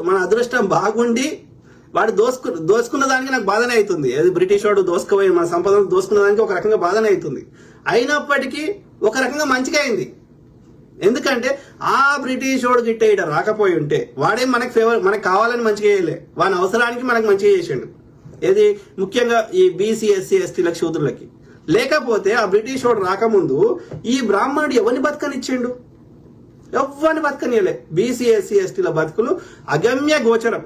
మన అదృష్టం బాగుండి వాడు దోసుకున్న దానికి నాకు బాధనే అవుతుంది. అది బ్రిటిష్ వాడు దోసుకుపోయి మన సంపదను దోసుకున్న దానికి ఒక రకంగా బాధనే అవుతుంది. అయినప్పటికీ ఒక రకంగా మంచిగా అయింది. ఎందుకంటే ఆ బ్రిటిష్ వాడు గిట్ట ఇట రాకపోయి ఉంటే వాడేం మనకు కావాలని మంచిగా చేయలే, వాని అవసరానికి మనకు మంచిగా చేసిండు. ఏది ముఖ్యంగా ఈ బీసీ ఎస్సీ ఎస్టీలకు శూద్రులకి. లేకపోతే ఆ బ్రిటిష్ వాడు రాకముందు ఈ బ్రాహ్మణుడు ఎవరిని బతకనిచ్చిండు? ఎవరిని బతకనియలే. బీసీ ఎస్సీ ఎస్టీల బతుకులు అగమ్య గోచరం.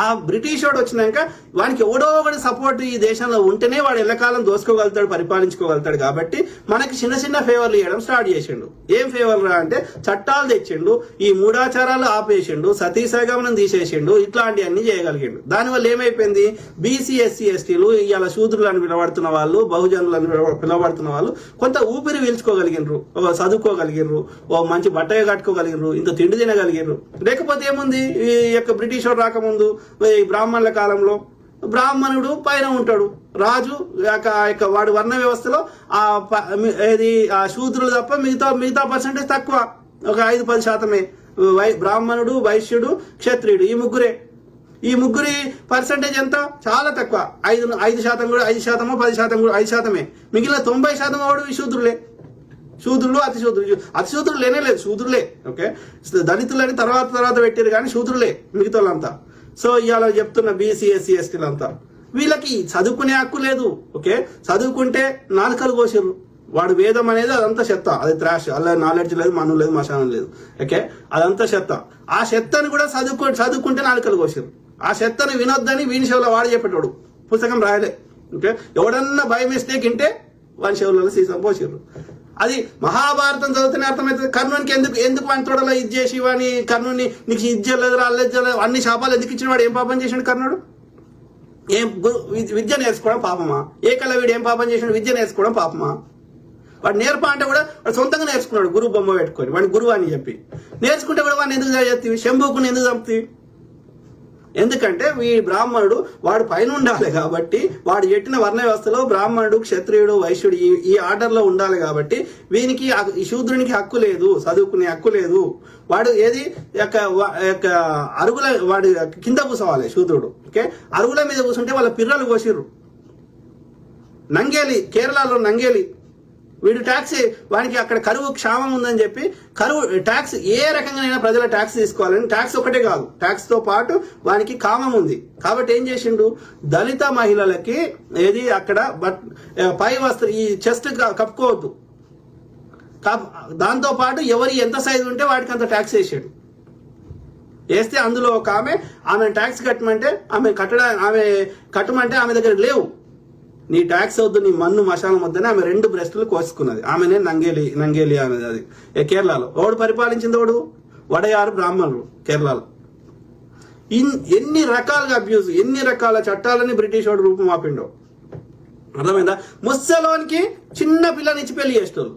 ఆ బ్రిటిష్ వాడు వచ్చినాక వానికి ఎవడో ఒకటి సపోర్ట్ ఈ దేశంలో ఉంటేనే వాడు ఎల్లకాలం దోసుకోగలుగుతాడు, పరిపాలించుకోగలుగుతాడు. కాబట్టి మనకి చిన్న చిన్న ఫేవర్లు ఇవ్వడం స్టార్ట్ చేసిండు. ఏం ఫేవర్లు అంటే చట్టాలు తెచ్చిండు, ఈ మూఢాచారాలు ఆపేసిండు, సతీ సహగమనం తీసేసిండు, ఇట్లాంటివన్నీ చేయగలిగిండు. దానివల్ల ఏమైపోయింది, బీసీ ఎస్సీ ఎస్టీలు ఇవాళ శూద్రులను పిలవడుతున్న వాళ్ళు, బహుజనులను పిలవడుతున్న వాళ్ళు కొంత ఊపిరి పీల్చుకోగలిగినరు, చదువుకోగలిగినరు, ఓ మంచి బట్టగా కట్టుకోగలిగినరు, ఇంత తిండి తినగలిగినరు. లేకపోతే ఏముంది, ఈ యొక్క బ్రిటిష్ వాడు రాకముందు బ్రాహ్మణుల కాలంలో బ్రాహ్మణుడు పైన ఉంటాడు, రాజు వాడు వర్ణ వ్యవస్థలో ఆ శూద్రులు తప్ప మిగతా పర్సెంటేజ్ తక్కువ, ఒక 5-10%. బ్రాహ్మణుడు, వైశ్యుడు, క్షత్రియుడు, ఈ ముగ్గురి పర్సెంటేజ్ ఎంత? చాలా తక్కువ. 5% కూడా 5%, 10% కూడా 5%. మిగిలిన 90% వాడు ఈ శూద్రులు, అతిశూద్రులు లేనే శూద్రులే. ఓకే, దళితులని తర్వాత పెట్టారు కానీ శూద్రులే మిగతా వాళ్ళంతా. సో ఇవాళ చెప్తున్న బీసీ ఎస్సీ ఎస్టీలంతా వీళ్ళకి చదువుకునే హక్కు లేదు. ఓకే, చదువుకుంటే నాలుకలు కోసిర్రు. వాడు వేదం అనేది అదంతా చెత్త, అది త్రాష్. అలా నాలెడ్జ్ లేదు, మను లేదు, మశానం లేదు. ఓకే, అదంతా చెత్త. ఆ చెత్తని కూడా చదువుకుంటే నాలుకలు కోసిర్రు. ఆ చెత్తని వినొద్దని వీని చెవులో వాడు చెప్పేటోడు పుస్తకం రాయలే. ఓకే, ఎవడన్నా బై మిస్టేక్ ఇంటే వాని చెవులలో సీసం పోసిర్రు. అది మహాభారతం చదువుతూనే అర్థమవుతుంది. కర్ణునికి ఎందుకు వాని తోడలో ఇది చేసి వాని కర్ణుని నీకు ఇది చేయలేదు, అల్లెజ్జలేదు, అన్ని శాపాలు ఎందుకు ఇచ్చిన? వాడు ఏం పాపం చేసిండు కర్ణుడు? విద్య నేర్చుకోవడం పాపమా? ఏకలవ్యుడు ఏం పాపం చేసిండు? విద్య నేర్చుకోవడం పాపమా? వాడు నేర్ప అంటే కూడా వాడు సొంతంగా నేర్చుకున్నాడు, గురువు బొమ్మ పెట్టుకొని, వాడిని గురువు అని చెప్పి. నేర్చుకుంటే కూడా వాడిని ఎందుకు చేస్తావి? శంభుకుని ఎందుకు చంపుతావి? ఎందుకంటే ఈ బ్రాహ్మణుడు వాడు పైన ఉండాలి కాబట్టి, వాడు ఎట్టిన వర్ణ వ్యవస్థలో బ్రాహ్మణుడు, క్షత్రియుడు, వైశ్యుడు ఈ ఆర్డర్లో ఉండాలి కాబట్టి వీనికి ఈ శూద్రునికి హక్కు లేదు, చదువుకునే హక్కు లేదు. వాడు ఏది అరుగుల వాడి కింద కూర్చోవాలి శూద్రుడు. ఓకే, అరుగుల మీద కూర్చుంటే వాళ్ళ పిర్రలు కోసిర్రు. నంగేలి, కేరళలో నంగేలి, వీడు ట్యాక్స్, వానికి అక్కడ కరువు క్షామం ఉందని చెప్పి ట్యాక్స్ ఏ రకంగానైనా ప్రజల ట్యాక్స్ తీసుకోవాలని, ట్యాక్స్ ఒకటే కాదు, ట్యాక్స్ తో పాటు వానికి కామం ఉంది. కాబట్టి ఏం చేసిండు, దళిత మహిళలకి ఏది అక్కడ పై వస్త్రం, ఈ చెస్ట్ కప్పుకోవద్దు, దాంతో పాటు ఎవరి ఎంత సైజు ఉంటే వాటికి అంత ట్యాక్స్ వేసాడు. వేస్తే అందులో ఒక ఆమె ట్యాక్స్ కట్టమంటే ఆమె కట్టమంటే ఆమె దగ్గర లేవు. నీ ట్యాక్స్ వద్దు, నీ మన్ను మశానం వద్దని ఆమె 2 బ్రెస్టులు కోసుకున్నది. ఆమెనే నంగేలి అనేది. అది కేరళలో ఎవడు పరిపాలించింది? వడయారు బ్రాహ్మణులు కేరళలో. ఎన్ని రకాలుగా అబ్యూజ్, ఎన్ని రకాల చట్టాలని బ్రిటిష్ వాడు రూపం ఆపిండో అర్థమైందా? ముస్సలోనికి చిన్న పిల్లనిచ్చి పెళ్లి చేస్తారు.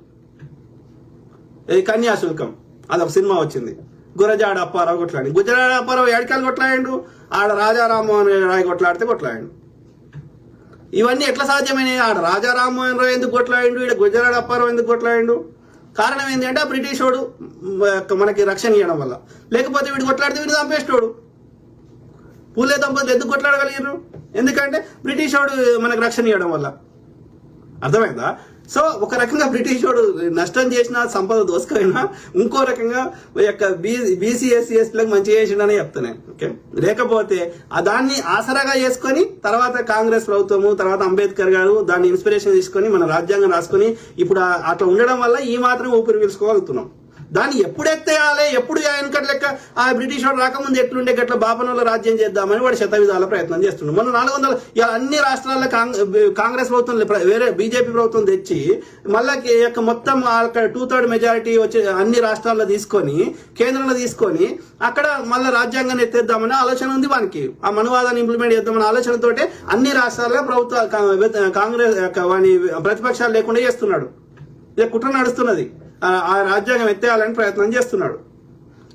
కన్యాశుల్కం అదొక సినిమా వచ్చింది. గురజాడ అప్పారావు కొట్లాడి, గుజరాడ అప్పారావు ఏడికాయలు కొట్లాడిండు, ఆడ రాజా రామ్మోహన్ రాయ్ కొట్లాడిండు. ఇవన్నీ ఎట్లా సాధ్యమైనవి? ఆడ రాజా రామ్మోహన్ రావు ఎందుకు కొట్లాడిండు, ఈడ గుజరాడ అప్పారావు ఎందుకు కొట్లాడిండు? కారణం ఏంటంటే ఆ బ్రిటిష్ వాడు మనకి రక్షణ ఇవ్వడం వల్ల. లేకపోతే వీడు కొట్లాడితే వీడు చంపేస్తాడు. పూలే దంపతులు ఎందుకు కొట్లాడగలిగారు? ఎందుకంటే బ్రిటిష్ వాడు మనకు రక్షణ ఇవ్వడం వల్ల. అర్థమైందా? సో ఒక రకంగా బ్రిటిష్ వాడు నష్టం చేసిన, సంపద దోసుకైనా, ఇంకో రకంగా బీసీ ఎస్సీ ఎస్టీలకు మంచిగా చేసిండని చెప్తాను. ఓకే, లేకపోతే దాన్ని ఆసరాగా చేసుకొని తర్వాత కాంగ్రెస్ ప్రభుత్వము, తర్వాత అంబేద్కర్ గారు దాన్ని ఇన్స్పిరేషన్ తీసుకొని మన రాజ్యాంగం రాసుకొని ఇప్పుడు అట్లా ఉండడం వల్ల ఈ మాత్రం ఊపిరి పీల్చుకోగలుగుతున్నాం. దాన్ని ఎప్పుడు ఎత్తేయాలి, ఎప్పుడు వెనకటి లెక్క ఆ బ్రిటిష్ వాడు రాకముందు ఎట్లుండే గట్ల బాపనలో రాజ్యం చేద్దామని వాడు శతవిధాల ప్రయత్నం చేస్తున్నాడు. మొన్న 400 ఇలా అన్ని రాష్ట్రాల్లో కాంగ్రెస్ ప్రభుత్వం, వేరే బీజేపీ ప్రభుత్వం తెచ్చి మళ్ళా మొత్తం అక్కడ 2/3 మెజారిటీ వచ్చే అన్ని రాష్ట్రాల్లో తీసుకొని, కేంద్రంలో తీసుకొని అక్కడ మళ్ళీ రాజ్యాంగాన్ని ఎత్తేద్దామని ఆలోచన ఉంది వానికి. ఆ మనువాదాన్ని ఇంప్లిమెంట్ చేద్దామని ఆలోచనతోటే అన్ని రాష్ట్రాల్లో ప్రభుత్వ కాంగ్రెస్ వాని ప్రతిపక్షాలు లేకుండా చేస్తున్నాడు. ఇక కుట్ర నడుస్తున్నది, ఆ రాజ్యాంగం ఎత్తేయాలని ప్రయత్నం చేస్తున్నాడు.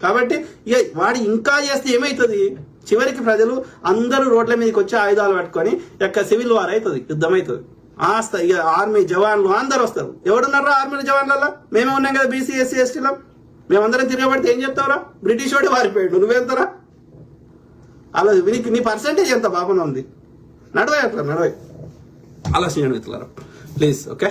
కాబట్టి ఇక వాడు ఇంకా చేస్తే ఏమవుతుంది, చివరికి ప్రజలు అందరూ రోడ్ల మీదకి వచ్చి ఆయుధాలు పట్టుకొని సివిల్ వార్ అవుతుంది, యుద్ధం అవుతుంది. ఇక ఆర్మీ జవాన్లు అందరు వస్తారు. ఎవడున్నారా ఆర్మీ జవాన్లలో? మేమే ఉన్నాం కదా బీసీ ఎస్సీ ఎస్టీలో. మేమందరం తిరగబడితే ఏం చెప్తావురా? బ్రిటిష్ వాడి వారిపోయాడు, నువ్వెంతరా? అలా నీ పర్సంటేజ్ ఎంత బాగానే ఉంది. నడవై అట్లా నడవై ఆలోచించండి మిత్రులారా ప్లీజ్. ఓకే.